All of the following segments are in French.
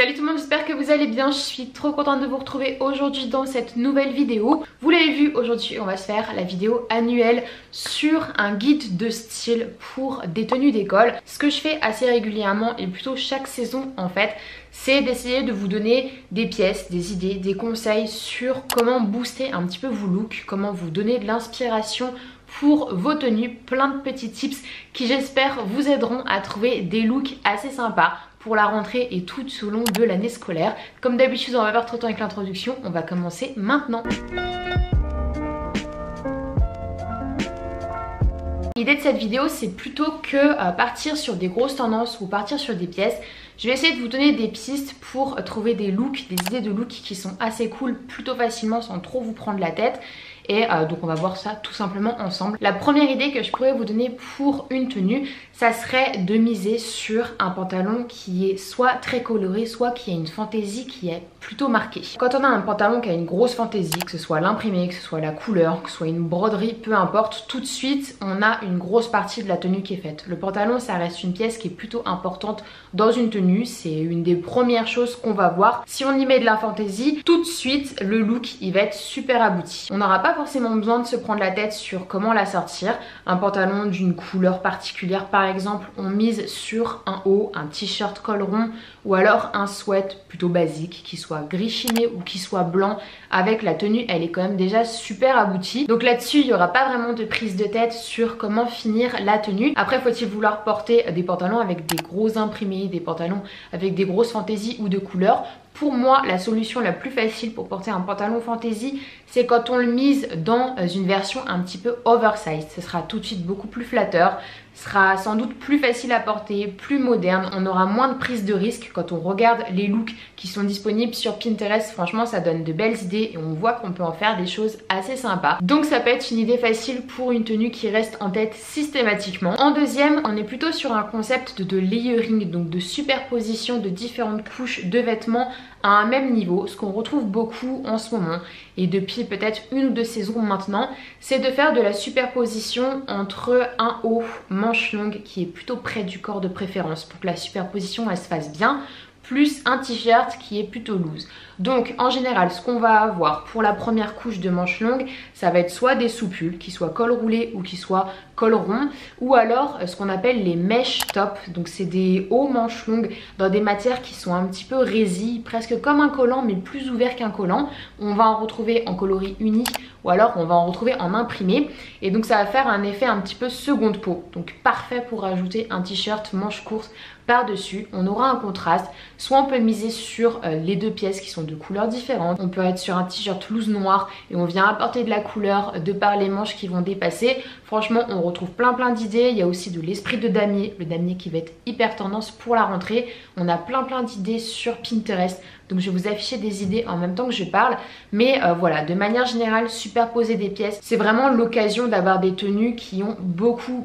Salut tout le monde, j'espère que vous allez bien. Je suis trop contente de vous retrouver aujourd'hui dans cette nouvelle vidéo. Vous l'avez vu, aujourd'hui on va se faire la vidéo annuelle sur un guide de style pour des tenues d'école. Ce que je fais assez régulièrement et plutôt chaque saison en fait, c'est d'essayer de vous donner des pièces, des idées, des conseils sur comment booster un petit peu vos looks, comment vous donner de l'inspiration pour vos tenues, plein de petits tips qui j'espère vous aideront à trouver des looks assez sympas pour la rentrée et tout au long de l'année scolaire. Comme d'habitude, on va pas perdre trop de temps avec l'introduction, on va commencer maintenant. L'idée de cette vidéo, c'est plutôt que partir sur des grosses tendances ou partir sur des pièces. Je vais essayer de vous donner des pistes pour trouver des looks, des idées de looks qui sont assez cool plutôt facilement sans trop vous prendre la tête. Et donc on va voir ça tout simplement ensemble. La première idée que je pourrais vous donner pour une tenue, ça serait de miser sur un pantalon qui est soit très coloré, soit qui a une fantaisie qui est plutôt marquée. Quand on a un pantalon qui a une grosse fantaisie, que ce soit l'imprimé, que ce soit la couleur, que ce soit une broderie, peu importe, tout de suite on a une grosse partie de la tenue qui est faite. Le pantalon, ça reste une pièce qui est plutôt importante dans une tenue, c'est une des premières choses qu'on va voir. Si on y met de la fantaisie, tout de suite le look il va être super abouti. On n'aura pas forcément besoin de se prendre la tête sur comment la sortir. Un pantalon d'une couleur particulière par exemple, on mise sur un haut, un t-shirt col rond ou alors un sweat plutôt basique qui soit gris chiné ou qui soit blanc. Avec la tenue, elle est quand même déjà super aboutie. Donc là-dessus, il n'y aura pas vraiment de prise de tête sur comment finir la tenue. Après, faut-il vouloir porter des pantalons avec des gros imprimés, des pantalons avec des grosses fantaisies ou de couleurs? Pour moi, la solution la plus facile pour porter un pantalon fantaisie, c'est quand on le mise dans une version un petit peu oversize. Ce sera tout de suite beaucoup plus flatteur, sera sans doute plus facile à porter, plus moderne. On aura moins de prise de risque quand on regarde les looks qui sont disponibles sur Pinterest. Franchement, ça donne de belles idées et on voit qu'on peut en faire des choses assez sympas. Donc ça peut être une idée facile pour une tenue qui reste en tête systématiquement. En deuxième, on est plutôt sur un concept de layering, donc de superposition de différentes couches de vêtements à un même niveau. Ce qu'on retrouve beaucoup en ce moment et depuis peut-être une ou deux saisons maintenant, c'est de faire de la superposition entre un haut manche longue qui est plutôt près du corps de préférence pour que la superposition elle se fasse bien, plus un t-shirt qui est plutôt loose. Donc en général, ce qu'on va avoir pour la première couche de manches longues, ça va être soit des soupules qui soient col roulé ou qui soient col rond, ou alors ce qu'on appelle les mesh top. Donc c'est des hauts manches longues dans des matières qui sont un petit peu résille, presque comme un collant mais plus ouvert qu'un collant. On va en retrouver en coloris unique ou alors on va en retrouver en imprimé. Et donc ça va faire un effet un petit peu seconde peau. Donc parfait pour ajouter un t-shirt manche courte par-dessus. On aura un contraste. Soit on peut miser sur les deux pièces qui sont de couleurs différentes. On peut être sur un t-shirt loose noir et on vient apporter de la couleur de par les manches qui vont dépasser. Franchement, on retrouve plein d'idées. Il y a aussi de l'esprit de damier, le damier qui va être hyper tendance pour la rentrée. On a plein d'idées sur Pinterest. Donc je vais vous afficher des idées en même temps que je parle. Mais voilà, de manière générale, superposer des pièces, c'est vraiment l'occasion d'avoir des tenues qui ont beaucoup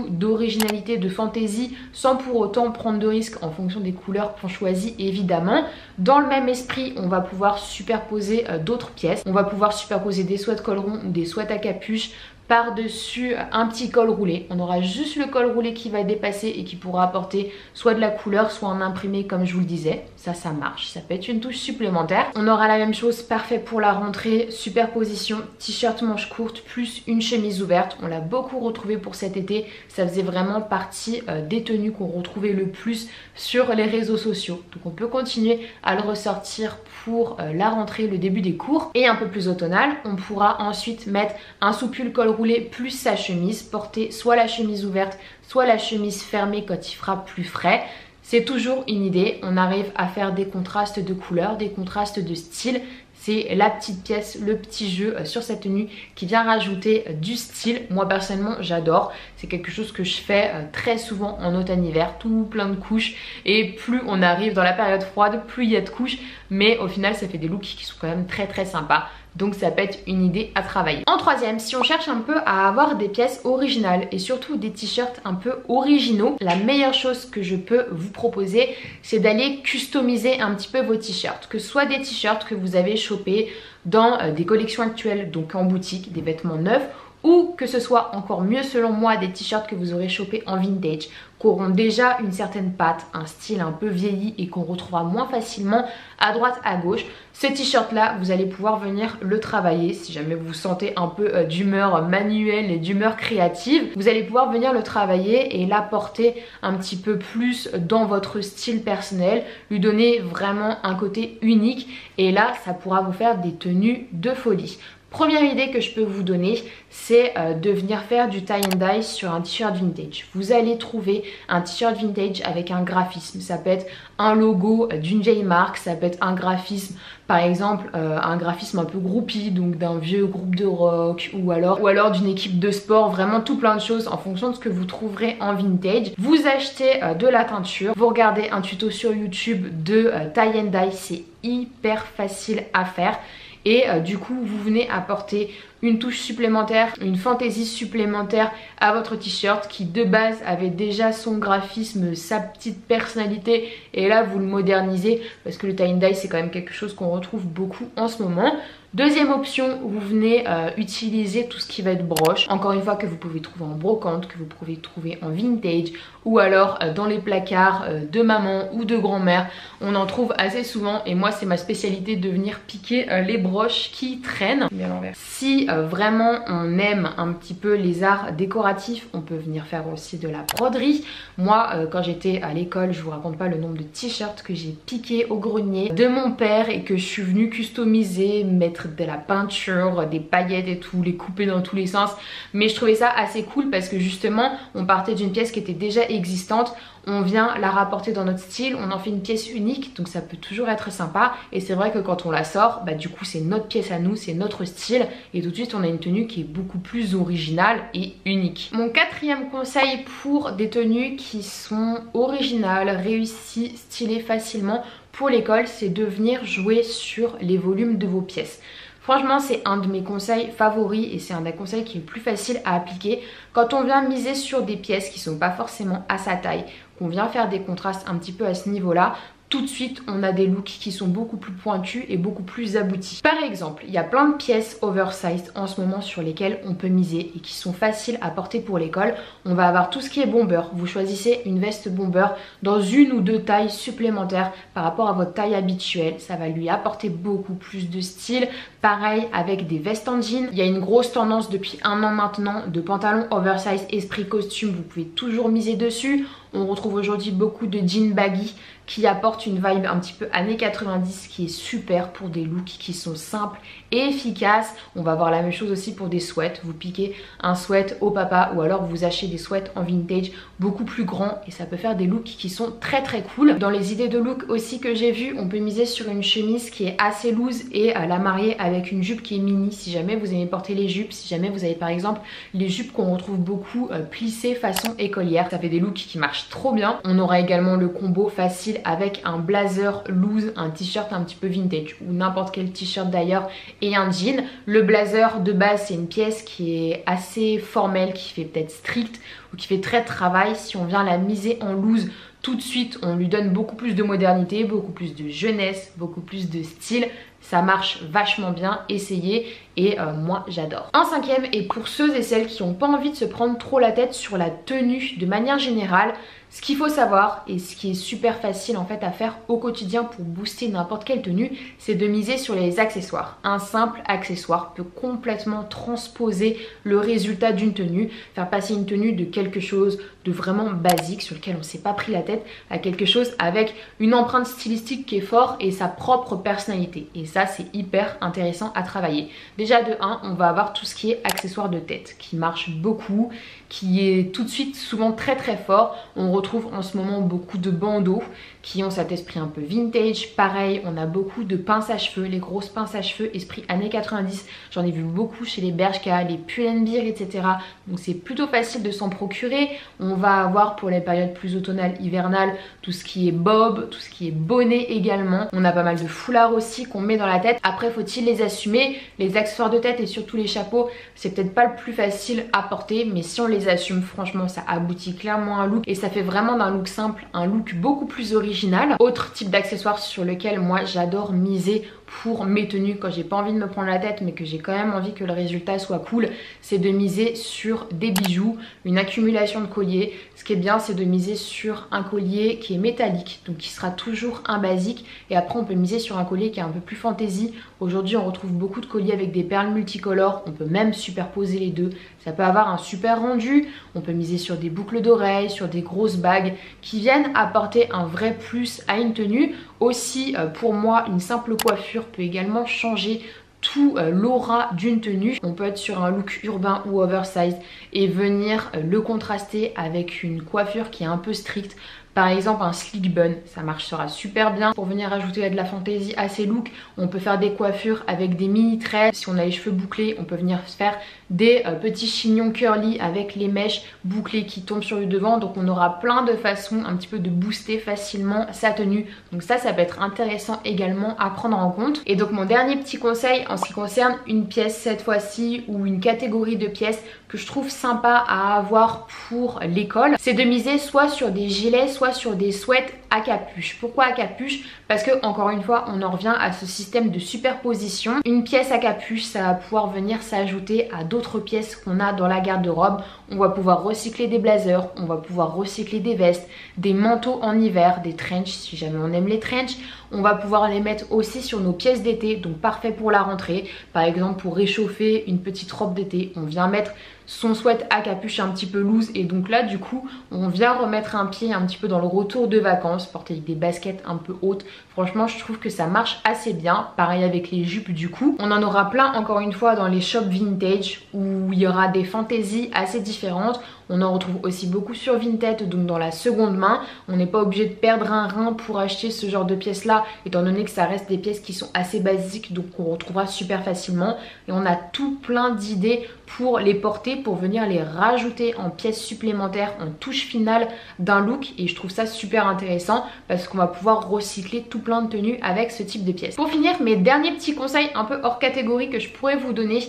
d'originalité, de fantaisie, sans pour autant prendre de risques en fonction des couleurs qu'on choisit évidemment. Dans le même esprit, on va pouvoir superposer d'autres pièces. On va pouvoir superposer des sweats col rond ou des sweats à capuche par-dessus un petit col roulé. On aura juste le col roulé qui va dépasser et qui pourra apporter soit de la couleur, soit un imprimé comme je vous le disais. Ça marche, ça peut être une touche supplémentaire. On aura la même chose, parfait pour la rentrée, superposition, t-shirt manche courte plus une chemise ouverte. On l'a beaucoup retrouvé pour cet été. Ça faisait vraiment partie des tenues qu'on retrouvait le plus sur les réseaux sociaux. Donc on peut continuer à le ressortir pour la rentrée, le début des cours. Et un peu plus automnal, on pourra ensuite mettre un soupule col roulé plus sa chemise, porter soit la chemise ouverte, soit la chemise fermée quand il fera plus frais. C'est toujours une idée, on arrive à faire des contrastes de couleurs, des contrastes de style. C'est la petite pièce, le petit jeu sur cette tenue qui vient rajouter du style. Moi personnellement j'adore, c'est quelque chose que je fais très souvent en automne-hiver, tout plein de couches. Et plus on arrive dans la période froide, plus il y a de couches. Mais au final ça fait des looks qui sont quand même très sympas. Donc ça peut être une idée à travailler. En troisième, si on cherche un peu à avoir des pièces originales et surtout des t-shirts un peu originaux, la meilleure chose que je peux vous proposer, c'est d'aller customiser un petit peu vos t-shirts. Que ce soit des t-shirts que vous avez chopés dans des collections actuelles, donc en boutique, des vêtements neufs, ou que ce soit encore mieux selon moi des t-shirts que vous aurez chopés en vintage, qui auront déjà une certaine patte, un style un peu vieilli et qu'on retrouvera moins facilement à droite à gauche. Ce t-shirt là, vous allez pouvoir venir le travailler si jamais vous sentez un peu d'humeur manuelle et d'humeur créative. Vous allez pouvoir venir le travailler et l'apporter un petit peu plus dans votre style personnel, lui donner vraiment un côté unique et là ça pourra vous faire des tenues de folie. Première idée que je peux vous donner, c'est de venir faire du tie and dye sur un t-shirt vintage. Vous allez trouver un t-shirt vintage avec un graphisme. Ça peut être un logo d'une vieille marque, ça peut être un graphisme, par exemple un graphisme un peu groupie, donc d'un vieux groupe de rock ou alors d'une équipe de sport, vraiment tout plein de choses en fonction de ce que vous trouverez en vintage. Vous achetez de la teinture, vous regardez un tuto sur YouTube de tie and dye, c'est hyper facile à faire. Et du coup vous venez apporter une touche supplémentaire, une fantaisie supplémentaire à votre t-shirt qui de base avait déjà son graphisme, sa petite personnalité et là vous le modernisez parce que le tie and dye c'est quand même quelque chose qu'on retrouve beaucoup en ce moment. Deuxième option, vous venez utiliser tout ce qui va être broche, encore une fois que vous pouvez trouver en brocante, que vous pouvez trouver en vintage ou alors dans les placards de maman ou de grand-mère. On en trouve assez souvent et moi c'est ma spécialité de venir piquer les broches qui traînent. Bien l'envers. Si vraiment on aime un petit peu les arts décoratifs, on peut venir faire aussi de la broderie. Moi quand j'étais à l'école, je vous raconte pas le nombre de t-shirts que j'ai piqué au grenier de mon père et que je suis venue customiser, mettre de la peinture, des paillettes et tout, les couper dans tous les sens. Mais je trouvais ça assez cool parce que justement on partait d'une pièce qui était déjà existante, on vient la rapporter dans notre style, on en fait une pièce unique, donc ça peut toujours être sympa. Et c'est vrai que quand on la sort, bah du coup c'est notre pièce à nous, c'est notre style et tout de suite on a une tenue qui est beaucoup plus originale et unique. Mon quatrième conseil pour des tenues qui sont originales, réussies, stylées facilement pour l'école, c'est de venir jouer sur les volumes de vos pièces. Franchement c'est un de mes conseils favoris et c'est un des conseils qui est le plus facile à appliquer quand on vient miser sur des pièces qui sont pas forcément à sa taille, qu'on vient faire des contrastes un petit peu à ce niveau là. Tout de suite on a des looks qui sont beaucoup plus pointus et beaucoup plus aboutis. Par exemple, il y a plein de pièces oversized en ce moment sur lesquelles on peut miser et qui sont faciles à porter pour l'école. On va avoir tout ce qui est bomber. Vous choisissez une veste bomber dans une ou deux tailles supplémentaires par rapport à votre taille habituelle. Ça va lui apporter beaucoup plus de style. Pareil avec des vestes en jean. Il y a une grosse tendance depuis un an maintenant de pantalons oversized esprit costume. Vous pouvez toujours miser dessus. On retrouve aujourd'hui beaucoup de jeans baggy qui apportent une vibe un petit peu années 90 qui est super pour des looks qui sont simples et efficaces. On va voir la même chose aussi pour des sweats. Vous piquez un sweat au papa ou alors vous achetez des sweats en vintage beaucoup plus grands et ça peut faire des looks qui sont très très cool. Dans les idées de look aussi que j'ai vues, on peut miser sur une chemise qui est assez loose et la marier avec une jupe qui est mini si jamais vous aimez porter les jupes, si jamais vous avez par exemple les jupes qu'on retrouve beaucoup plissées façon écolière. Ça fait des looks qui marchent trop bien. On aura également le combo facile avec un blazer loose, un t-shirt un petit peu vintage ou n'importe quel t-shirt d'ailleurs et un jean. Le blazer de base c'est une pièce qui est assez formelle, qui fait peut-être strict ou qui fait très travail. Si on vient la miser en loose, tout de suite on lui donne beaucoup plus de modernité, beaucoup plus de jeunesse, beaucoup plus de style. Ça marche vachement bien, essayez et moi j'adore. Un cinquième, et pour ceux et celles qui n'ont pas envie de se prendre trop la tête sur la tenue de manière générale, ce qu'il faut savoir et ce qui est super facile en fait à faire au quotidien pour booster n'importe quelle tenue, c'est de miser sur les accessoires. Un simple accessoire peut complètement transposer le résultat d'une tenue, faire passer une tenue de quelque chose de vraiment basique sur lequel on ne s'est pas pris la tête à quelque chose avec une empreinte stylistique qui est forte et sa propre personnalité. Et ça c'est hyper intéressant à travailler. Déjà de 1, on va avoir tout ce qui est accessoires de tête qui marche beaucoup, qui est tout de suite souvent très très fort. On retrouve en ce moment beaucoup de bandeaux qui ont cet esprit un peu vintage. Pareil, on a beaucoup de pinces à cheveux, les grosses pinces à cheveux esprit années 90. J'en ai vu beaucoup chez les Bershka, les Pull&Bear, etc. Donc c'est plutôt facile de s'en procurer. On va avoir pour les périodes plus automnales, hivernales, tout ce qui est bob, tout ce qui est bonnet également. On a pas mal de foulards aussi qu'on met dans la tête. Après, faut-il les assumer? Les accessoires de tête et surtout les chapeaux, c'est peut-être pas le plus facile à porter, mais si on les assume, franchement, ça aboutit clairement à un look et ça fait vraiment d'un look simple un look beaucoup plus original. Autre type d'accessoire sur lequel moi j'adore miser pour mes tenues quand j'ai pas envie de me prendre la tête mais que j'ai quand même envie que le résultat soit cool, c'est de miser sur des bijoux, une accumulation de colliers. Ce qui est bien, c'est de miser sur un collier qui est métallique, donc qui sera toujours un basique, et après on peut miser sur un collier qui est un peu plus fantaisie. Aujourd'hui on retrouve beaucoup de colliers avec des perles multicolores, on peut même superposer les deux, ça peut avoir un super rendu. On peut miser sur des boucles d'oreilles, sur des grosses bagues qui viennent apporter un vrai plus à une tenue. Aussi pour moi, une simple coiffure peut également changer tout l'aura d'une tenue. On peut être sur un look urbain ou oversize et venir le contraster avec une coiffure qui est un peu stricte. Par exemple un slick bun, ça marchera super bien. Pour venir ajouter de la fantaisie à ces looks, on peut faire des coiffures avec des mini tresses. Si on a les cheveux bouclés, on peut venir faire des petits chignons curly avec les mèches bouclées qui tombent sur le devant. Donc on aura plein de façons un petit peu de booster facilement sa tenue. Donc ça peut être intéressant également à prendre en compte. Et donc mon dernier petit conseil en ce qui concerne une pièce cette fois-ci, ou une catégorie de pièces que je trouve sympa à avoir pour l'école, c'est de miser soit sur des gilets, soit sur des sweats à capuche. Pourquoi à capuche? Parce que encore une fois on en revient à ce système de superposition. Une pièce à capuche, ça va pouvoir venir s'ajouter à d'autres pièces qu'on a dans la garde-robe. On va pouvoir recycler des blazers, on va pouvoir recycler des vestes, des manteaux en hiver, des trenchs si jamais on aime les trenchs. On va pouvoir les mettre aussi sur nos pièces d'été, donc parfait pour la rentrée. Par exemple pour réchauffer une petite robe d'été, on vient mettre son sweat à capuche un petit peu loose, et donc là du coup on vient remettre un pied un petit peu dans le retour de vacances, porter des baskets un peu hautes. Franchement je trouve que ça marche assez bien. Pareil avec les jupes du coup. On en aura plein encore une fois dans les shops vintage où il y aura des fantaisies assez différentes. On en retrouve aussi beaucoup sur Vinted, donc dans la seconde main. On n'est pas obligé de perdre un rein pour acheter ce genre de pièces là, étant donné que ça reste des pièces qui sont assez basiques, donc on retrouvera super facilement. Et on a tout plein d'idées pour les porter, pour venir les rajouter en pièces supplémentaires, en touche finale d'un look. Et je trouve ça super intéressant parce qu'on va pouvoir recycler tout plein de tenues avec ce type de pièces. Pour finir, mes derniers petits conseils un peu hors catégorie que je pourrais vous donner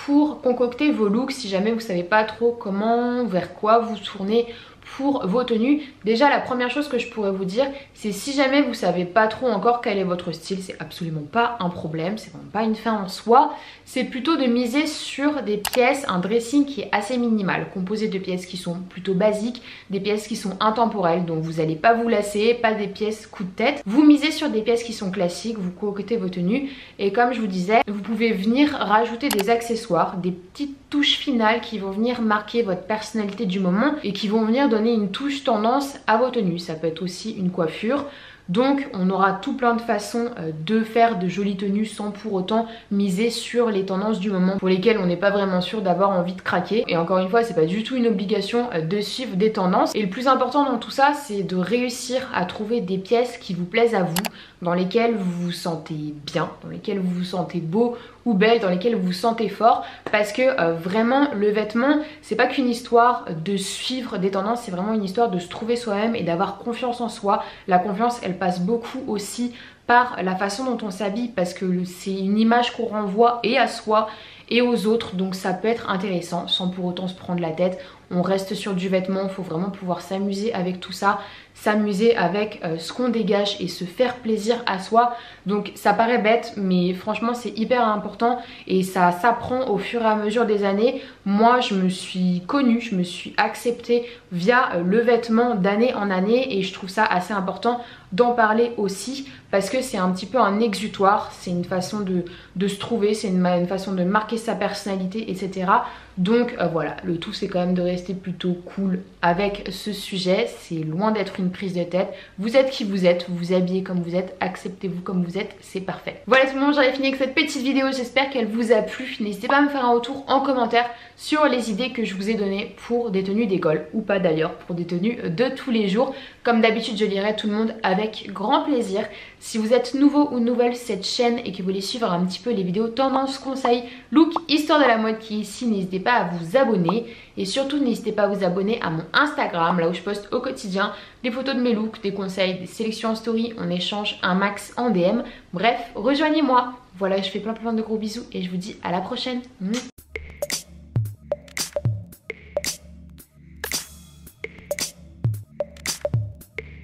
pour concocter vos looks si jamais vous savez pas trop comment, vers quoi vous tournez pour vos tenues. Déjà la première chose que je pourrais vous dire, c'est si jamais vous savez pas trop encore quel est votre style, c'est absolument pas un problème, c'est vraiment pas une fin en soi. C'est plutôt de miser sur des pièces, un dressing qui est assez minimal, composé de pièces qui sont plutôt basiques, des pièces qui sont intemporelles, donc vous n'allez pas vous lasser, pas des pièces coup de tête. Vous misez sur des pièces qui sont classiques, vous concoctez vos tenues, et comme je vous disais, vous pouvez venir rajouter des accessoires, des petites touches finales qui vont venir marquer votre personnalité du moment et qui vont venir donner une touche tendance à vos tenues. Ça peut être aussi une coiffure. Donc on aura tout plein de façons de faire de jolies tenues sans pour autant miser sur les tendances du moment pour lesquelles on n'est pas vraiment sûr d'avoir envie de craquer. Et encore une fois, c'est pas du tout une obligation de suivre des tendances. Et le plus important dans tout ça, c'est de réussir à trouver des pièces qui vous plaisent à vous, dans lesquelles vous vous sentez bien, dans lesquelles vous vous sentez beau ou belle, dans lesquelles vous vous sentez fort, parce que vraiment le vêtement c'est pas qu'une histoire de suivre des tendances, c'est vraiment une histoire de se trouver soi-même et d'avoir confiance en soi. La confiance elle passe beaucoup aussi par la façon dont on s'habille, parce que c'est une image qu'on renvoie et à soi et aux autres, donc ça peut être intéressant sans pour autant se prendre la tête. On reste sur du vêtement, il faut vraiment pouvoir s'amuser avec tout ça, s'amuser avec ce qu'on dégage et se faire plaisir à soi. Donc ça paraît bête mais franchement c'est hyper important et ça s'apprend au fur et à mesure des années. Moi je me suis connue, je me suis acceptée via le vêtement d'année en année, et je trouve ça assez important d'en parler aussi parce que c'est un petit peu un exutoire, c'est une façon de se trouver, c'est une façon de marquer sa personnalité, etc. Donc voilà, le tout c'est quand même de rester plutôt cool avec ce sujet, c'est loin d'être une prise de tête. Vous êtes qui vous êtes, vous vous habillez comme vous êtes, acceptez-vous comme vous êtes, c'est parfait. Voilà tout le monde, j'en ai fini avec cette petite vidéo, j'espère qu'elle vous a plu. N'hésitez pas à me faire un retour en commentaire sur les idées que je vous ai données pour des tenues d'école, ou pas d'ailleurs, pour des tenues de tous les jours. Comme d'habitude je lirai tout le monde avec grand plaisir. Si vous êtes nouveau ou nouvelle sur cette chaîne et que vous voulez suivre un petit peu les vidéos tendance, conseils, look, histoire de la mode qui est ici, n'hésitez pas à vous abonner. Et surtout n'hésitez pas à vous abonner à mon Instagram, là où je poste au quotidien des photos de mes looks, des conseils, des sélections en story, on échange un max en DM. Bref, rejoignez-moi. Voilà, je fais plein de gros bisous et je vous dis à la prochaine.